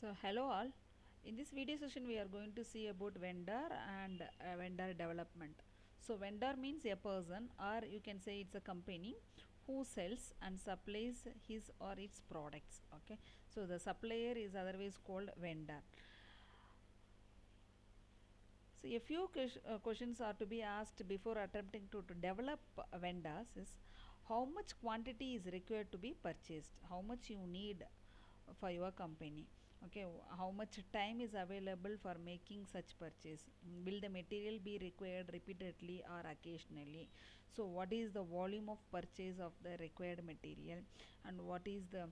So hello all. In this video session we are going to see about vendor and vendor development. So vendor means a person, or you can say it's a company who sells and supplies his or its products. Okay. So the supplier is otherwise called vendor. So a few questions are to be asked before attempting to develop vendors is how much quantity is required to be purchased, how much you need for your company. Okay, how much time is available for making such purchase? Will the material be required repeatedly or occasionally? So what is the volume of purchase of the required material, and what is the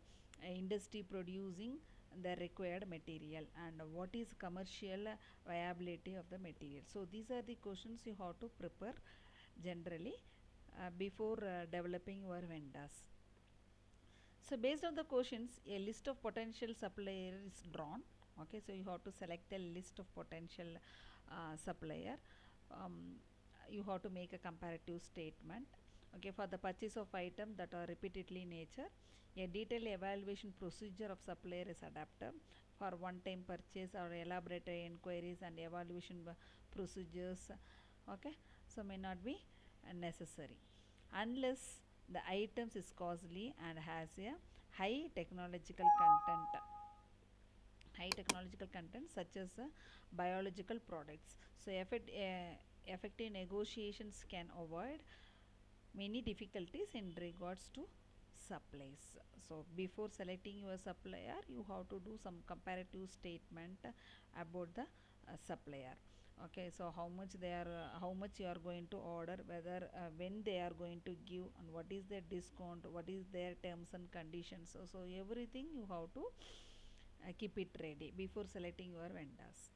industry producing the required material, and what is commercial viability of the material? So these are the questions you have to prepare generally before developing your vendors. So based on the questions, a list of potential supplier is drawn. Okay, so you have to select a list of potential supplier. Um, you have to make a comparative statement. Okay, for the purchase of items that are repeatedly in nature, a detailed evaluation procedure of supplier is adapted. For one-time purchase or elaborate inquiries and evaluation procedures, okay, so may not be necessary unless the items is costly and has a high technological content, such as biological products. So effective negotiations can avoid many difficulties in regards to supplies. So before selecting your supplier, you have to do some comparative statement about the supplier. Okay, so how much they are, how much you are going to order, whether when they are going to give, and what is their discount, what is their terms and conditions. So everything you have to keep it ready before selecting your vendors.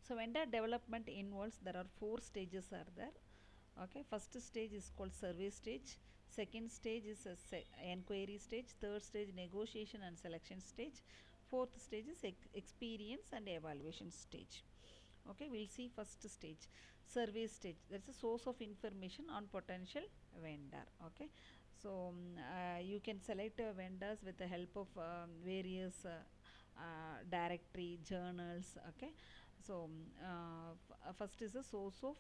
So vendor development involves, there are 4 stages are there. Okay, first stage is called survey stage, second stage is enquiry stage, third stage negotiation and selection stage, fourth stage is experience and evaluation stage. Okay, we'll see first stage, survey stage. That's a source of information on potential vendor. Okay, so you can select vendors with the help of various directory journals. Okay, so first is a source of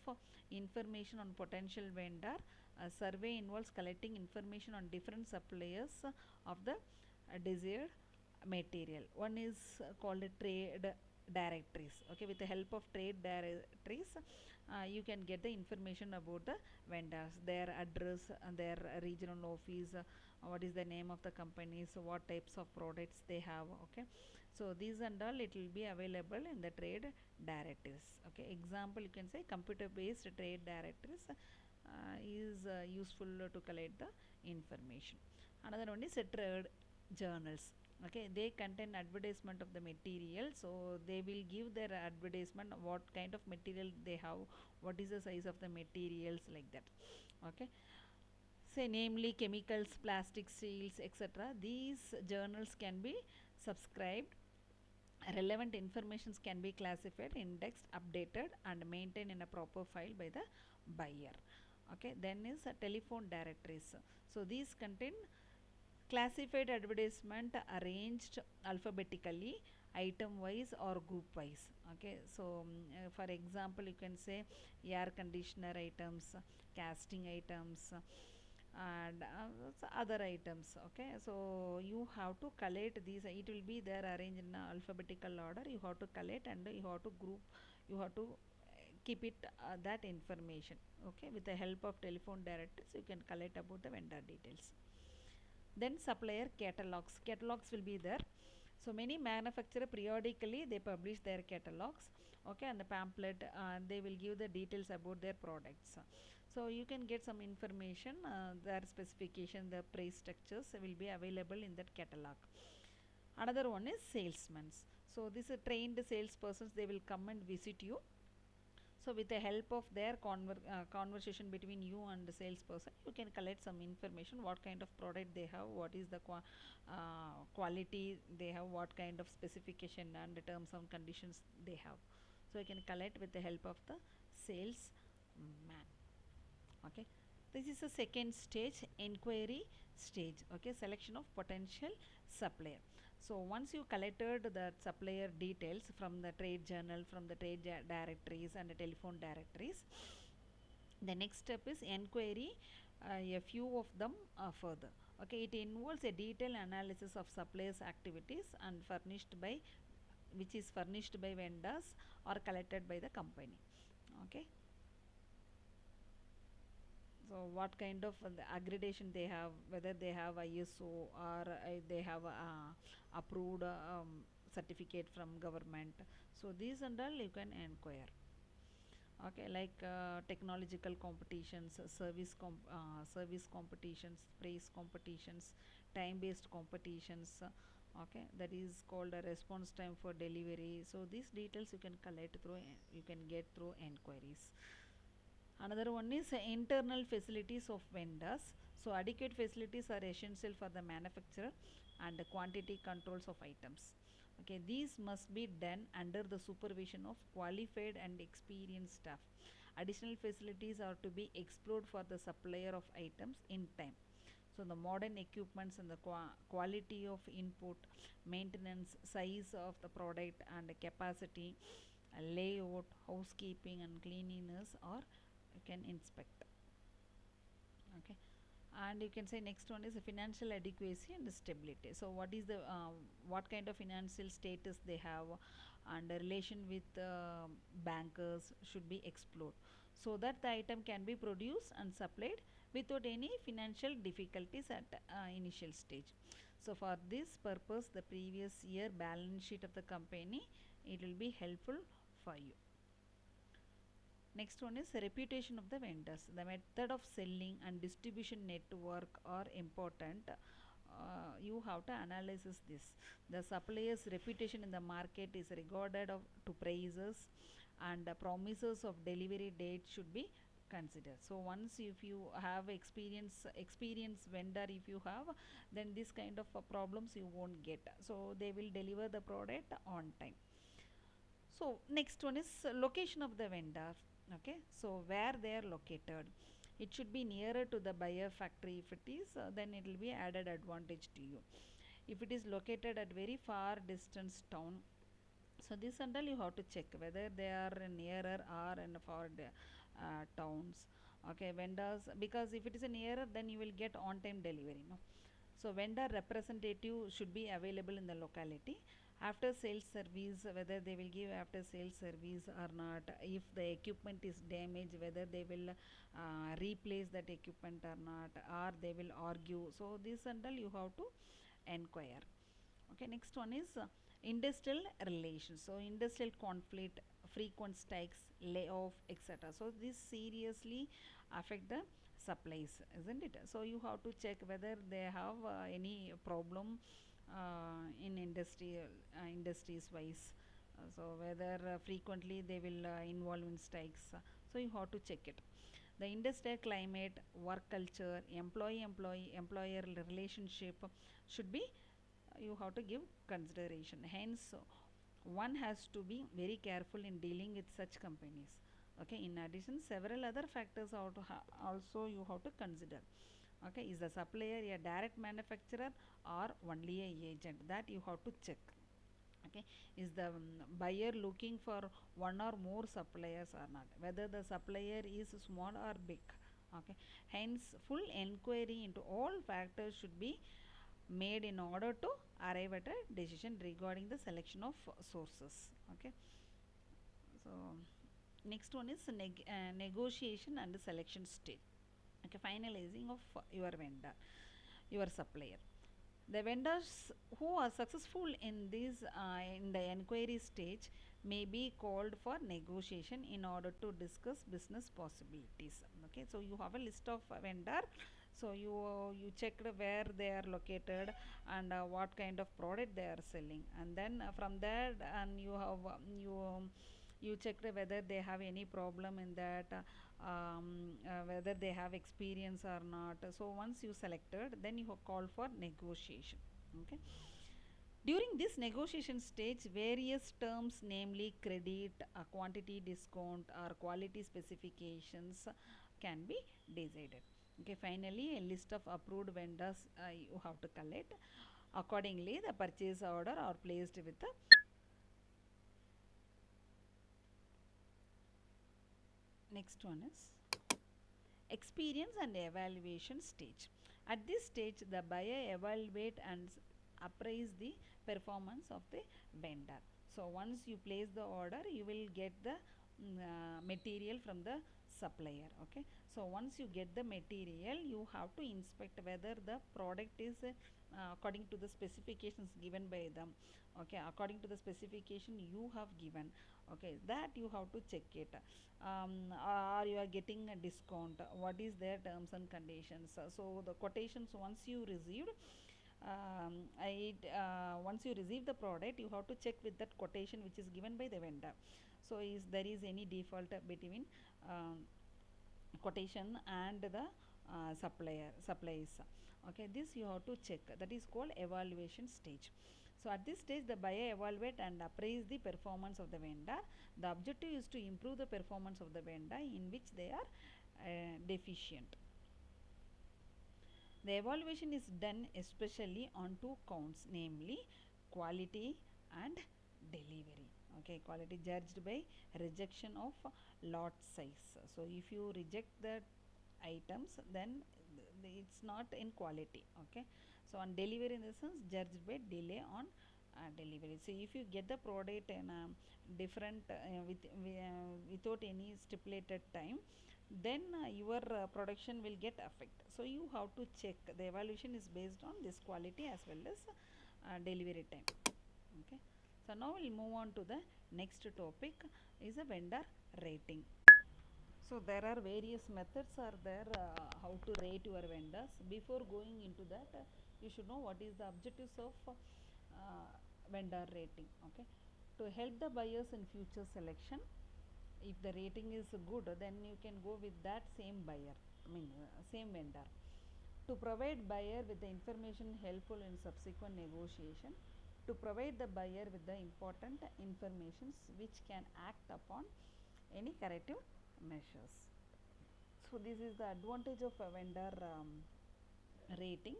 information on potential vendor. A survey involves collecting information on different suppliers of the desired material. One is called a trade directories. Okay, with the help of trade directories, you can get the information about the vendors, their address and their regional office, what is the name of the companies, what types of products they have. Okay, so these and all it will be available in the trade directories. Okay, example, you can say computer based trade directories is useful to collect the information. Another one is a trade journals. Okay, they contain advertisement of the material, so they will give their advertisement what kind of material they have, what is the size of the materials, like that. Okay, say namely chemicals, plastic, steels, etc. These journals can be subscribed. Relevant informations can be classified, indexed, updated and maintained in a proper file by the buyer. Okay, then is telephone directories. So these contain classified advertisement arranged alphabetically, item wise or group wise. Okay, so for example, you can say air conditioner items, casting items, and other items. Okay, so you have to collect these, it will be there arranged in alphabetical order. You have to collect and you have to group, you have to keep it that information. Okay, with the help of telephone directories you can collect about the vendor details. Then supplier catalogs, will be there. So many manufacturer periodically they publish their catalogs. Okay, and the pamphlet, they will give the details about their products. So you can get some information, their specification, the price structures will be available in that catalog. Another one is salesmen. So these are trained salespersons, they will come and visit you. So with the help of their conversation between you and the salesperson, you can collect some information, what kind of product they have, what is the quality they have, what kind of specification and the terms and conditions they have. So you can collect with the help of the salesman. Okay, this is the second stage, inquiry stage. Okay, selection of potential supplier. So once you collected the supplier details from the trade journal, from the directories and the telephone directories, the next step is enquiry, a few of them further. Okay, it involves a detailed analysis of suppliers activities and furnished by, which is furnished by vendors or collected by the company. Okay, so what kind of the accreditation they have, whether they have ISO or they have approved certificate from government. So these and all you can inquire. Okay, like technological competitions, service competitions, praise competitions, time based competitions. Okay, that is called a response time for delivery. So these details you can collect through, you can get through enquiries. Another one is internal facilities of vendors. So adequate facilities are essential for the manufacturer and the quantity controls of items. Okay, these must be done under the supervision of qualified and experienced staff. Additional facilities are to be explored for the supplier of items in time. So the modern equipments and the quality of input, maintenance, size of the product and the capacity, layout, housekeeping and cleanliness are you can inspect. Okay, and you can say next one is the financial adequacy and the stability. So what is the what kind of financial status they have and the relation with bankers should be explored, so that the item can be produced and supplied without any financial difficulties at initial stage. So for this purpose the previous year balance sheet of the company, it will be helpful for you. Next one is reputation of the vendors. The method of selling and distribution network are important. You have to analyze this. The supplier's reputation in the market is regarded to prices, and the promises of delivery date should be considered. So once if you have experience vendor, if you have, then this kind of problems you won't get. So they will deliver the product on time. So next one is location of the vendor. Okay, so where they are located, it should be nearer to the buyer factory. If it is, then it will be added advantage to you. If it is located at very far distance town, so this and all you have to check whether they are nearer or in far towns. Okay, vendors, because if it is a nearer, then you will get on time delivery, no. So vendor representative should be available in the locality. After sales service, whether they will give after sales service or not. If the equipment is damaged, whether they will replace that equipment or not, or they will argue. So this and all you have to enquire. Okay, next one is industrial relations. So industrial conflict, frequent strikes, layoff, etc. So this seriously affect the supplies, isn't it? So you have to check whether they have any problem in industries wise. So whether frequently they will involve in strikes. So you have to check it. The industrial climate, work culture, employer relationship should be you have to give consideration. Hence one has to be very careful in dealing with such companies. Okay, in addition several other factors also you have to consider. Okay, is the supplier a direct manufacturer or only a agent, that you have to check. Okay, is the buyer looking for one or more suppliers or not, whether the supplier is small or big. Okay, hence full enquiry into all factors should be made in order to arrive at a decision regarding the selection of sources. Okay, so next one is negotiation and selection stage. Okay, finalizing of your vendor, your supplier. The vendors who are successful in this in the inquiry stage may be called for negotiation in order to discuss business possibilities. Okay, so you have a list of vendor. So you checked where they are located and what kind of product they are selling, and then from that and you have you checked whether they have any problem in that, whether they have experience or not. So once you selected, then you call for negotiation. Okay, during this negotiation stage various terms, namely credit, quantity discount or quality specifications can be decided. Okay, finally a list of approved vendors you have to collect. Accordingly, the purchase order are placed with the next one is experience and evaluation stage. At this stage, the buyer evaluate and appraise the performance of the vendor. So once you place the order, you will get the material from the supplier. Okay, so once you get the material, you have to inspect whether the product is according to the specifications given by them. Okay, according to the specification you have given, okay, that you have to check it. Or you are getting a discount, what is their terms and conditions. So the quotations once you received, once you receive the product, you have to check with that quotation which is given by the vendor. So is there is any default between quotation and the supplies. Okay, this you have to check, that is called evaluation stage. So at this stage, the buyer evaluate and appraise the performance of the vendor. The objective is to improve the performance of the vendor in which they are deficient. The evaluation is done especially on two counts, namely quality and delivery. Okay, quality judged by rejection of lot size. So if you reject the items, then it's not in quality. Okay, so on delivery, in the sense judged by delay on delivery. So if you get the product in a different without any stipulated time, then your production will get affected. So you have to check, the evaluation is based on this quality as well as delivery time. Okay, so now we'll move on to the next topic, is a vendor rating. So there are various methods are there how to rate your vendors. Before going into that, you should know what is the objectives of vendor rating. Okay, to help the buyers in future selection, if the rating is good, then you can go with that same buyer, same vendor. To provide buyer with the information helpful in subsequent negotiation, to provide the buyer with the important informations which can act upon any corrective measures. So this is the advantage of a vendor rating.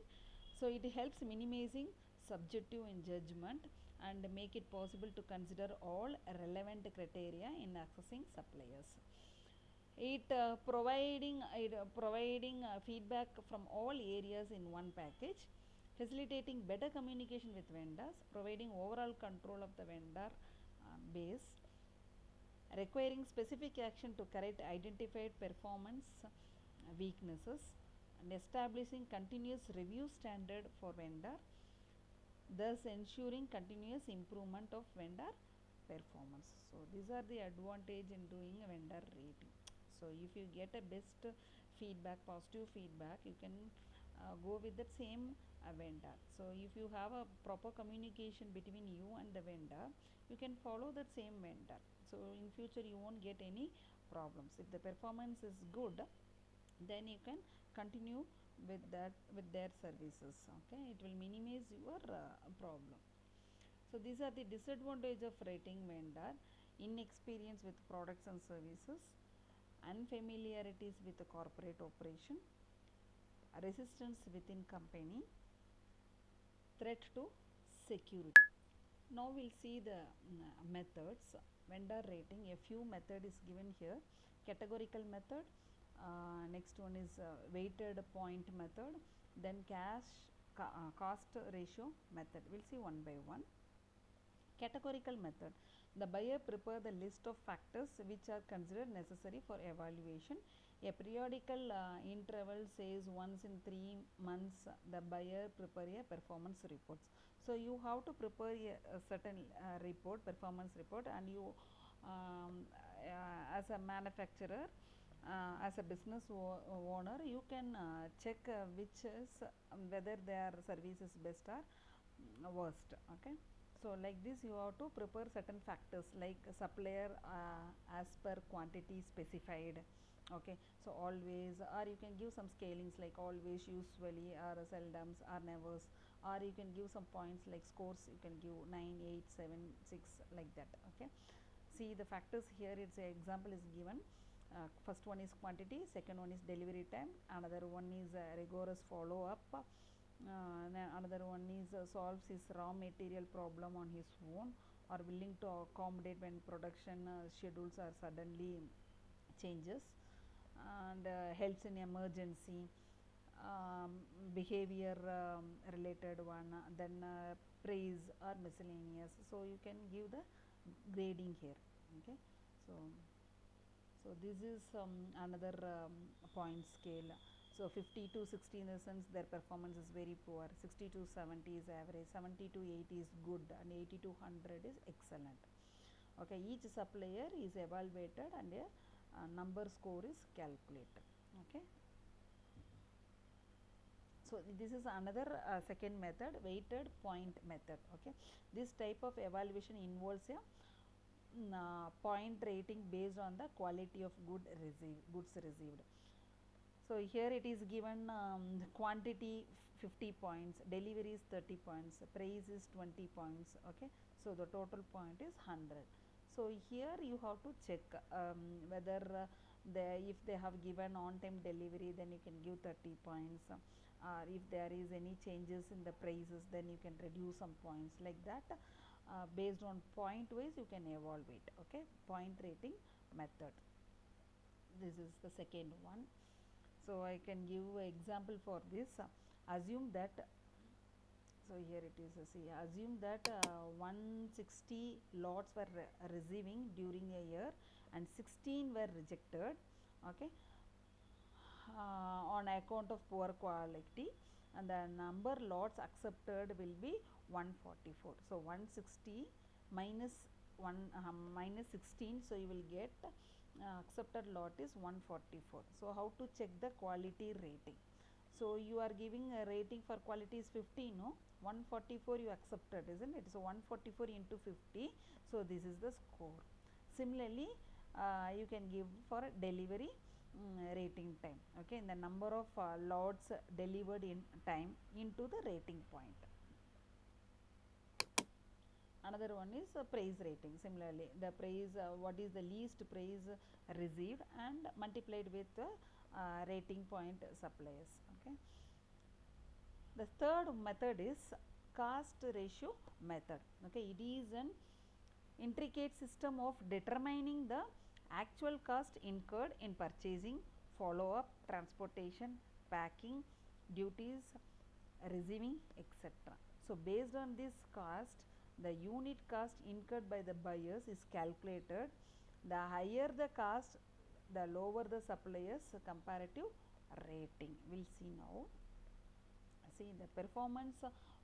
So it helps minimizing subjective in judgment and make it possible to consider all relevant criteria in accessing suppliers. It providing feedback from all areas in one package, facilitating better communication with vendors, providing overall control of the vendor base, requiring specific action to correct identified performance weaknesses, and establishing continuous review standard for vendor, thus ensuring continuous improvement of vendor performance. So these are the advantage in doing a vendor rating. So if you get a best feedback, positive feedback, you can go with the same vendor. So if you have a proper communication between you and the vendor, you can follow that same vendor. So in future you won't get any problems. If the performance is good, then you can continue with that, with their services. Okay, it will minimize your problem. So these are the disadvantage of rating vendor: inexperience with products and services, unfamiliarities with the corporate operation, resistance within company, threat to security. Now we'll see the methods. Vendor rating, a few method is given here. Categorical method, next one is weighted point method, then cost ratio method. We'll see one by one. Categorical method, the buyer prepare the list of factors which are considered necessary for evaluation. A periodical interval says once in 3 months the buyer prepare a performance report. So you have to prepare a certain report, performance report, and you as a manufacturer, as a business owner, you can check which is whether their service is best or worst. Okay, so like this you have to prepare certain factors like supplier as per quantity specified. Okay, so always, or you can give some scalings like always, usually, or seldoms, or nevers, or you can give some points like scores, you can give 9, 8, 7, 6, like that. Okay, see the factors here, it's a example is given. First one is quantity, second one is delivery time, another one is rigorous follow up, Then another one is solves his raw material problem on his own, or willing to accommodate when production schedules are suddenly changes, and helps in emergency, um, behavior related one, then praise or miscellaneous. So you can give the grading here. Okay, so this is another point scale. So 50 to 60 in the sense their performance is very poor, 60 to 70 is average, 70 to 80 is good, and 80 to 100 is excellent. Okay, each supplier is evaluated and a number score is calculated. Okay, so this is another second method, weighted point method. Okay, this type of evaluation involves a point rating based on the quality of goods received. So here it is given quantity 50 points, delivery is 30 points, price is 20 points. Okay, so the total point is 100. So here you have to check whether if they have given on time delivery, then you can give 30 points, or if there is any changes in the prices, then you can reduce some points, like that. Based on point wise you can evaluate. Okay, point rating method, this is the second one. So I can give an example for this. Assume that, so here it is, see, assume that 160 lots were receiving during a year and 16 were rejected. Okay, on account of poor quality, and the number lots accepted will be 144. So 160 minus 1 minus 16, so you will get accepted lot is 144. So how to check the quality rating? So you are giving a rating for quality is 50, no, 144 you accepted, isn't it? So 144 into 50, so this is the score. Similarly, you can give for delivery rating time. Okay, the number of lots delivered in time into the rating point. Another one is price rating. Similarly, the price, what is the least price received, and multiplied with rating point suppliers. Okay, the third method is cost ratio method. Okay, it is an intricate system of determining the actual cost incurred in purchasing, follow up, transportation, packing, duties, receiving, etc. So based on this cost, the unit cost incurred by the buyers is calculated. The higher the cost, the lower the supplier's comparative rating. We'll see now. See, the performance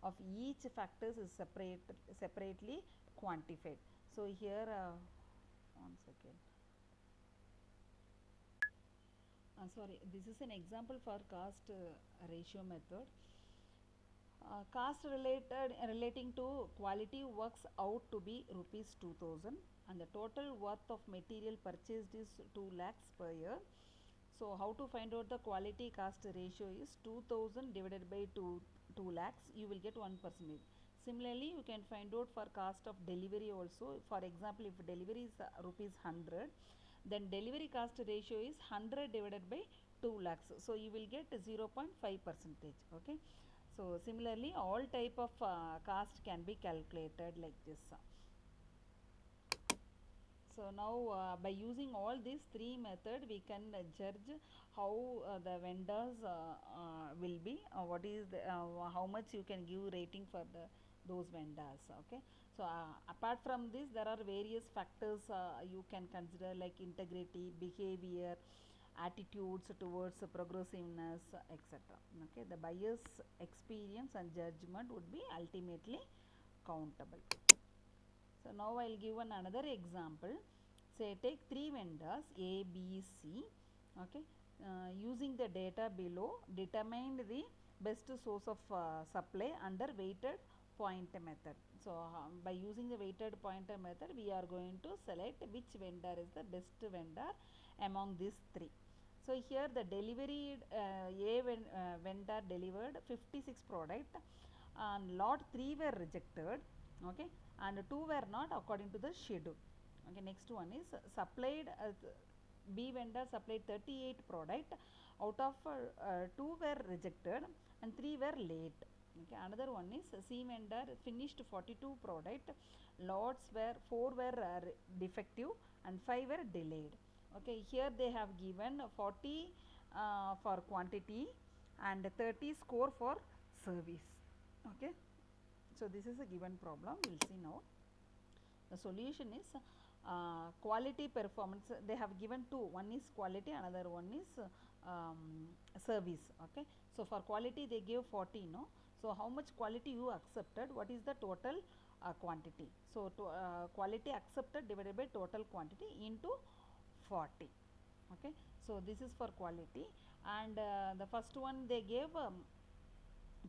of each factors is separately quantified. So here, one second. Sorry, this is an example for cost ratio method. Cost relating to quality works out to be rupees 2000, and the total worth of material purchased is 2 lakhs per year. So how to find out the quality cost ratio is 2000 divided by 2 lakhs, you will get 1%. Similarly, you can find out for cost of delivery also. For example, if delivery is rupees 100, then delivery cost ratio is 100 divided by 2 lakhs. So you will get 0.5%. Okay, so similarly all type of cost can be calculated like this. So now by using all these three method, we can judge how the vendors will be, what is the, how much you can give rating for the those vendors. Okay, so apart from this there are various factors you can consider, like integrity, behavior, attitudes towards progressiveness, etc. Okay, the buyer's experience and judgment would be ultimately countable. So now I'll give another example. Say take three vendors A, B, C. Okay, using the data below, determine the best source of supply under weighted pointer method. So by using the weighted pointer method, we are going to select which vendor is the best vendor among these three. So here the delivery vendor delivered 56 product, and lot 3 were rejected. Okay, and 2 were not according to the schedule. Okay, next one is supplied B vendor supplied 38 product, Out of 2 were rejected and 3 were late. Okay, another one is C vendor finished 42 product, lots were 4 were defective and 5 were delayed. Okay, here they have given 40 for quantity and 30 score for service. Okay, so this is a given problem. We will see now. The solution is quality performance. They have given two, one is quality, another one is service. Okay, so for quality they gave 40, no. So how much quality you accepted, what is the total quantity? So to, quality accepted divided by total quantity into 40. Okay, so this is for quality. And the first one they gave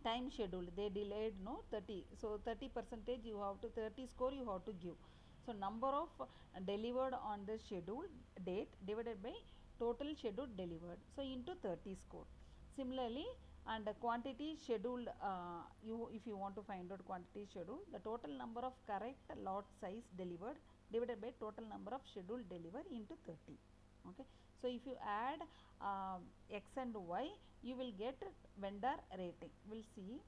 time schedule, they delayed, no, 30, so 30 percentage you have to, 30 score you have to give. So number of delivered on the scheduled date divided by total scheduled delivered, so into 30 score. Similarly, and quantity scheduled, you, if you want to find out quantity schedule, the total number of correct lot size delivered divided by total number of scheduled deliver into 30. Okay, so if you add x and y, you will get vendor rating. We'll see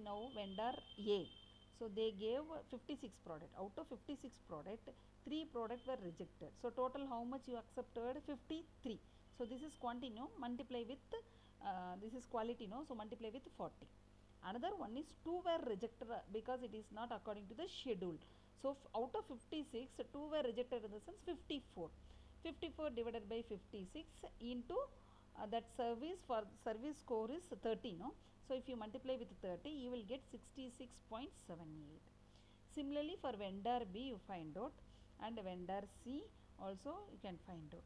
now vendor A. So they gave 56 product. Out of 56 product, 3 product were rejected. So total how much you accepted? 53. So this is quantity, no, multiply with this is quality, no, so multiply with 40. Another one is 2 were rejected because it is not according to the schedule. So out of 56, 2 were rejected in the sense 54. 54 divided by 56 into that service, for service score is 30, no. So if you multiply with 30, you will get 66.78. Similarly, for vendor B you find out, and vendor C also you can find out.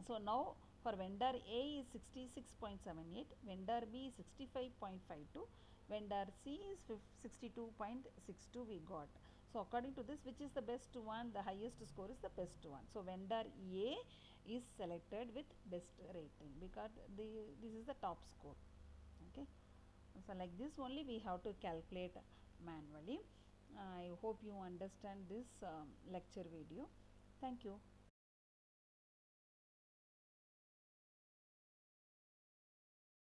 So now for vendor A is 66.78, vendor B is 65.52, vendor C is 62.62 we got. So according to this, which is the best one? The highest score is the best one. So vendor A is selected with best rating because this is the top score. Okay, so like this only we have to calculate manually. I hope you understand this lecture video. Thank you.